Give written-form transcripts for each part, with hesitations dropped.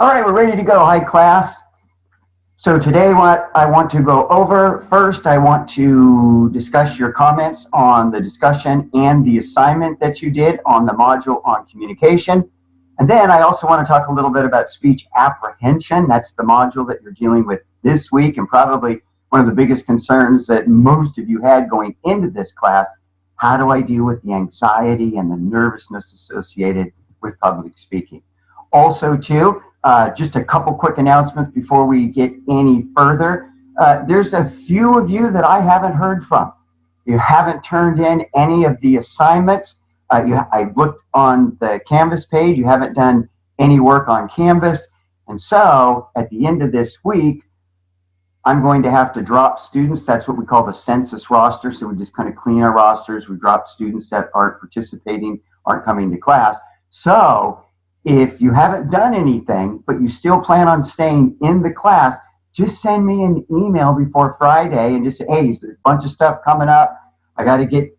All right, we're ready to go. Hi, class. So today what I want to go over, first I want to discuss your comments on the discussion and the assignment that you did on the module on communication. And then I also want to talk a little bit about speech apprehension. That's the module that you're dealing with this week, and probably one of the biggest concerns that most of you had going into this class. How do I deal with the anxiety and the nervousness associated with public speaking? Also, too, just a couple quick announcements before we get any further. There's a few of you that I haven't heard from. You haven't turned in any of the assignments. I looked on the Canvas page. You haven't done any work on Canvas. And so at the end of this week, I'm going to have to drop students. That's what we call the census roster. So we just kind of clean our rosters. We drop students that aren't participating, aren't coming to class. So if you haven't done anything, but you still plan on staying in the class, just send me an email before Friday and just say, hey, there's a bunch of stuff coming up. I got to get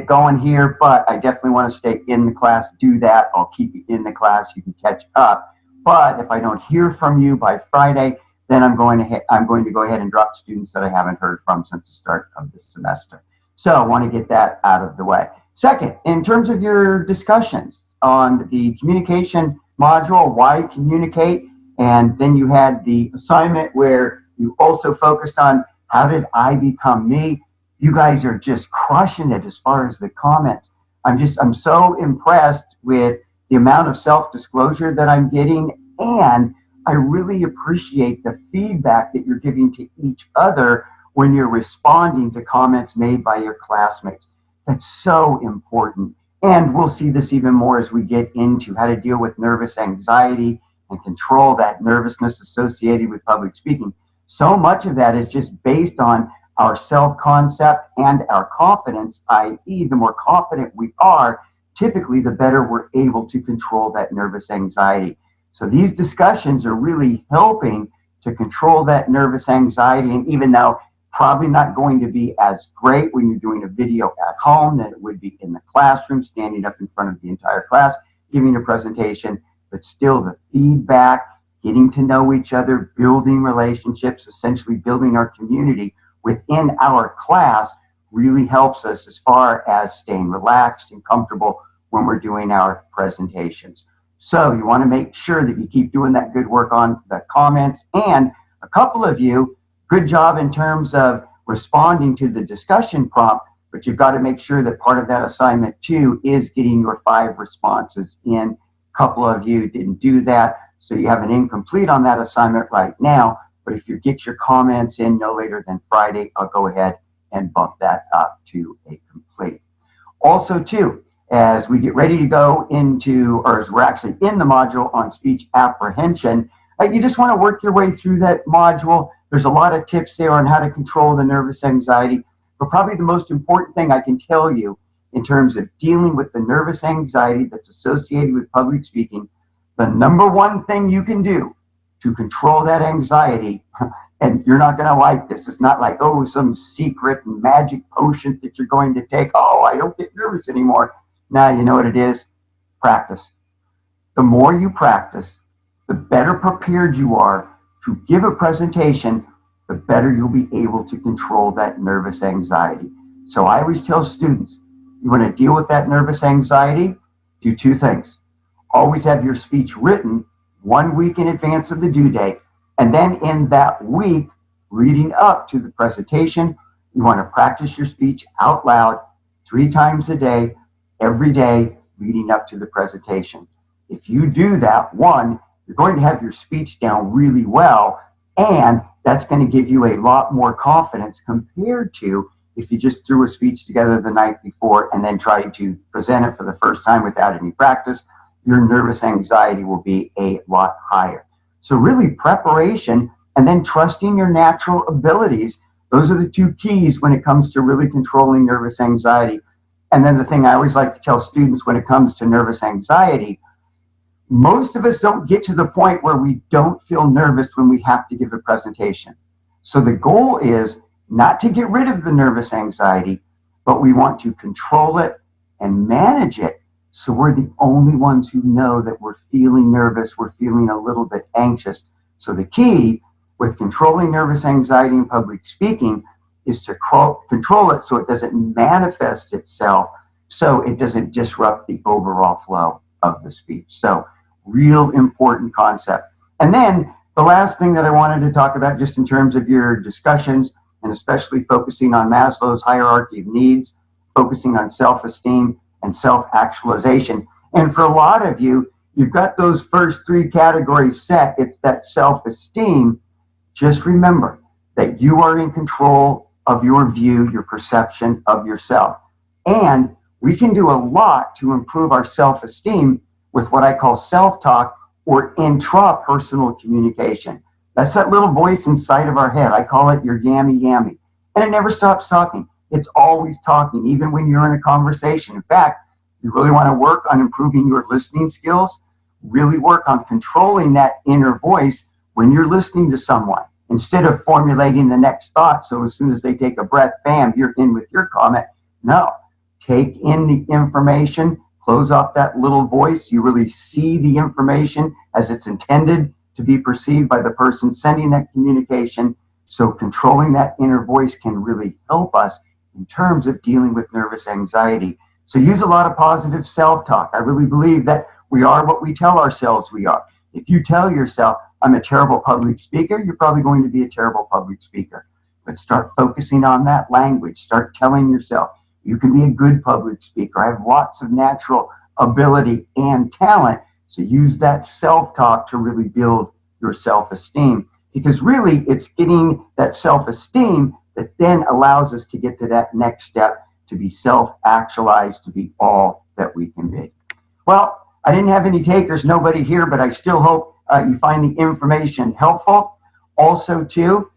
going here, but I definitely want to stay in the class. Do that. I'll keep you in the class. You can catch up. But if I don't hear from you by Friday, then I'm going to go ahead and drop students that I haven't heard from since the start of this semester. So I want to get that out of the way. Second, in terms of your discussions on the communication module, why communicate, and then you had the assignment where you also focused on how did I become me. You guys are just crushing it as far as the comments. I'm so impressed with the amount of self-disclosure that I'm getting, and I really appreciate the feedback that you're giving to each other when you're responding to comments made by your classmates. That's so important. And we'll see this even more as we get into how to deal with nervous anxiety and control that nervousness associated with public speaking. So much of that is just based on our self-concept and our confidence, i.e., the more confident we are, typically the better we're able to control that nervous anxiety. So these discussions are really helping to control that nervous anxiety. And even though probably not going to be as great when you're doing a video at home than it would be in the classroom, standing up in front of the entire class, giving a presentation, but still the feedback, getting to know each other, building relationships, essentially building our community within our class really helps us as far as staying relaxed and comfortable when we're doing our presentations. So you want to make sure that you keep doing that good work on the comments. And a couple of you, good job in terms of responding to the discussion prompt, but you've got to make sure that part of that assignment too is getting your 5 responses in. A couple of you didn't do that, so you have an incomplete on that assignment right now. But if you get your comments in no later than Friday, I'll go ahead and bump that up to a complete. Also too, as we get ready to go into, or as we're actually in the module on speech apprehension, you just want to work your way through that module. There's a lot of tips there on how to control the nervous anxiety, but probably the most important thing I can tell you in terms of dealing with the nervous anxiety that's associated with public speaking, the number one thing you can do to control that anxiety, and you're not going to like this. It's not like, oh, some secret magic potion that you're going to take. Oh, I don't get nervous anymore. Now, you know what it is? Practice. The more you practice, the better prepared you are to give a presentation, the better you'll be able to control that nervous anxiety. So I always tell students, you want to deal with that nervous anxiety, do 2 things. Always have your speech written 1 week in advance of the due date, and then in that week leading up to the presentation, you want to practice your speech out loud 3 times a day, every day leading up to the presentation. If you do that, 1, you're going to have your speech down really well, and that's going to give you a lot more confidence compared to if you just threw a speech together the night before and then tried to present it for the first time without any practice. Your nervous anxiety will be a lot higher. So really preparation and then trusting your natural abilities. Those are the 2 keys when it comes to really controlling nervous anxiety. And then the thing I always like to tell students when it comes to nervous anxiety, most of us don't get to the point where we don't feel nervous when we have to give a presentation. So the goal is not to get rid of the nervous anxiety, but we want to control it and manage it So we're the only ones who know that we're feeling nervous, we're feeling a little bit anxious. So the key with controlling nervous anxiety in public speaking is to control it so it doesn't manifest itself, so it doesn't disrupt the overall flow of the speech. So real important concept. And then the last thing that I wanted to talk about, just in terms of your discussions, and especially focusing on Maslow's hierarchy of needs, focusing on self-esteem and self-actualization. And for a lot of you, you've got those first three categories set. It's that self-esteem. Just remember that you are in control of your view, your perception of yourself. And we can do a lot to improve our self-esteem with what I call self-talk or intrapersonal communication. That's that little voice inside of our head. I call it your yammy yammy. And it never stops talking. It's always talking, even when you're in a conversation. In fact, you really want to work on improving your listening skills, really work on controlling that inner voice when you're listening to someone. Instead of formulating the next thought, so as soon as they take a breath, bam, you're in with your comment. No, take in the information, close off that little voice. You really see the information as it's intended to be perceived by the person sending that communication. So controlling that inner voice can really help us in terms of dealing with nervous anxiety. So use a lot of positive self-talk. I really believe that we are what we tell ourselves we are. If you tell yourself, I'm a terrible public speaker, you're probably going to be a terrible public speaker. But start focusing on that language. Start telling yourself, you can be a good public speaker. I have lots of natural ability and talent. So use that self-talk to really build your self-esteem. Because really, it's getting that self-esteem that then allows us to get to that next step, to be self-actualized, to be all that we can be. Well, I didn't have any takers, nobody here, but I still hope you find the information helpful. Also, too,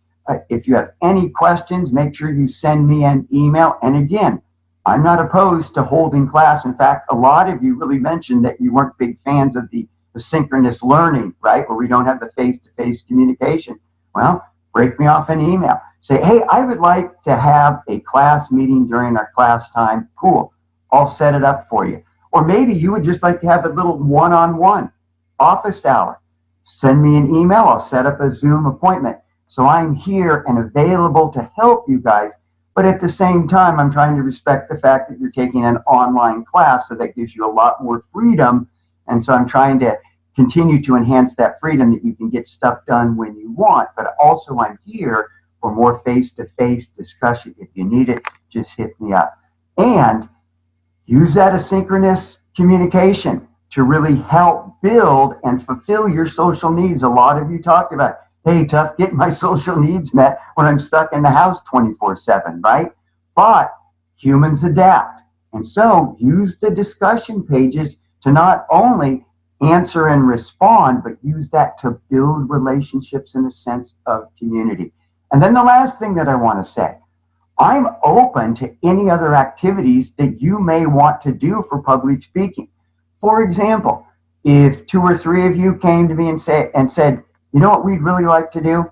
if you have any questions, make sure you send me an email. And again, I'm not opposed to holding class. In fact, a lot of you really mentioned that you weren't big fans of the synchronous learning, right, where we don't have the face-to-face communication. Well, break me off an email. Say, hey, I would like to have a class meeting during our class time. Cool. I'll set it up for you. Or maybe you would just like to have a little one-on-one office hour. Send me an email. I'll set up a Zoom appointment. So I'm here and available to help you guys. But at the same time, I'm trying to respect the fact that you're taking an online class, so that gives you a lot more freedom. And so I'm trying to continue to enhance that freedom, that you can get stuff done when you want. But also I'm here for more face-to-face discussion. If you need it, just hit me up. And use that asynchronous communication to really help build and fulfill your social needs. A lot of you talked about, hey, tough getting my social needs met when I'm stuck in the house 24/7, right? But humans adapt. And so use the discussion pages to not only answer and respond, but use that to build relationships in a sense of community. And then the last thing that I want to say, I'm open to any other activities that you may want to do for public speaking. For example, if 2 or 3 of you came to me and said, you know what we'd really like to do?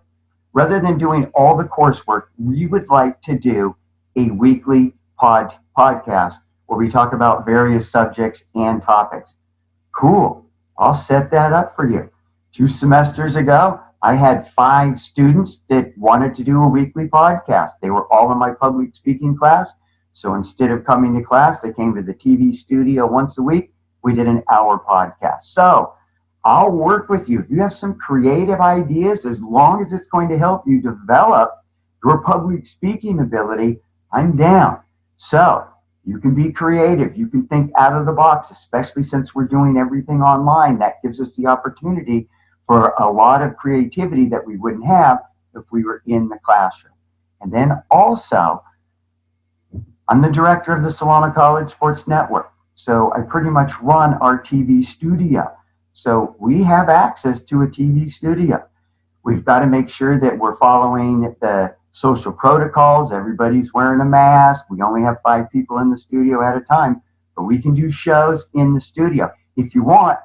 Rather than doing all the coursework, we would like to do a weekly podcast where we talk about various subjects and topics. Cool. I'll set that up for you. 2 semesters ago, I had 5 students that wanted to do a weekly podcast. They were all in my public speaking class. So instead of coming to class, they came to the TV studio once a week. We did an hour podcast. So I'll work with you. If you have some creative ideas, as long as it's going to help you develop your public speaking ability, I'm down. So you can be creative. You can think out of the box, especially since we're doing everything online. That gives us the opportunity for a lot of creativity that we wouldn't have if we were in the classroom. And then also, I'm the director of the Solana College Sports Network. So I pretty much run our TV studio. So we have access to a TV studio. We've got to make sure that we're following the social protocols. Everybody's wearing a mask. We only have 5 people in the studio at a time, but we can do shows in the studio. If you want,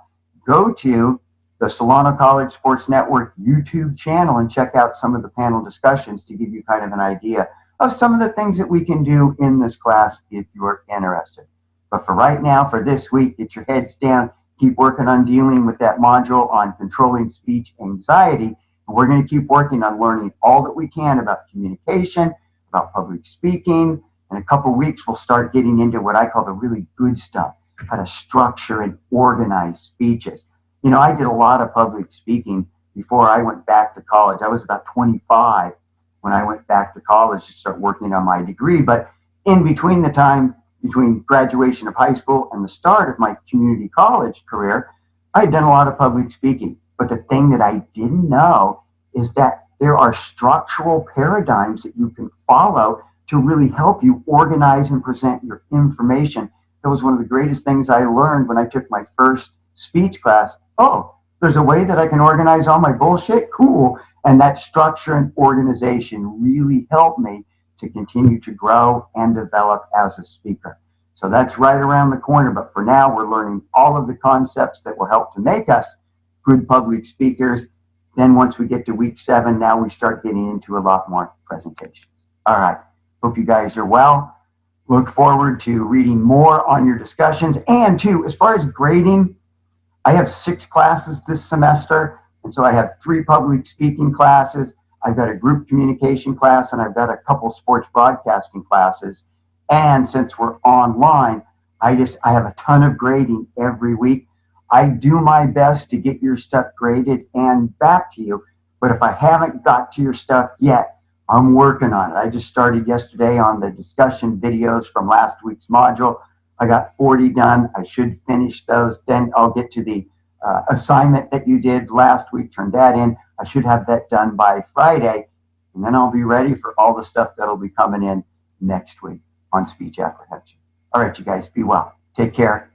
go to the Solana College Sports Network YouTube channel and check out some of the panel discussions to give you kind of an idea of some of the things that we can do in this class if you're interested. But for right now, for this week, get your heads down, keep working on dealing with that module on controlling speech anxiety. And we're going to keep working on learning all that we can about communication, about public speaking. In a couple of weeks, we'll start getting into what I call the really good stuff, how to structure and organize speeches. You know, I did a lot of public speaking before I went back to college. I was about 25 when I went back to college to start working on my degree. But in between the time between graduation of high school and the start of my community college career, I had done a lot of public speaking. But the thing that I didn't know is that there are structural paradigms that you can follow to really help you organize and present your information. That was one of the greatest things I learned when I took my first speech class. Oh, there's a way that I can organize all my bullshit? Cool. And that structure and organization really helped me to continue to grow and develop as a speaker. So that's right around the corner. But for now, we're learning all of the concepts that will help to make us good public speakers. Then once we get to week 7, now we start getting into a lot more presentations. All right. Hope you guys are well. Look forward to reading more on your discussions. And too, as far as grading, I have 6 classes this semester. And so I have 3 public speaking classes. I've got a group communication class, and I've got a couple sports broadcasting classes. And since we're online, I have a ton of grading every week. I do my best to get your stuff graded and back to you. But if I haven't got to your stuff yet, I'm working on it. I just started yesterday on the discussion videos from last week's module. I got 40 done. I should finish those. Then I'll get to the assignment that you did last week, turn that in. I should have that done by Friday, and then I'll be ready for all the stuff that'll be coming in next week on speech apprehension. All right, you guys, be well. Take care.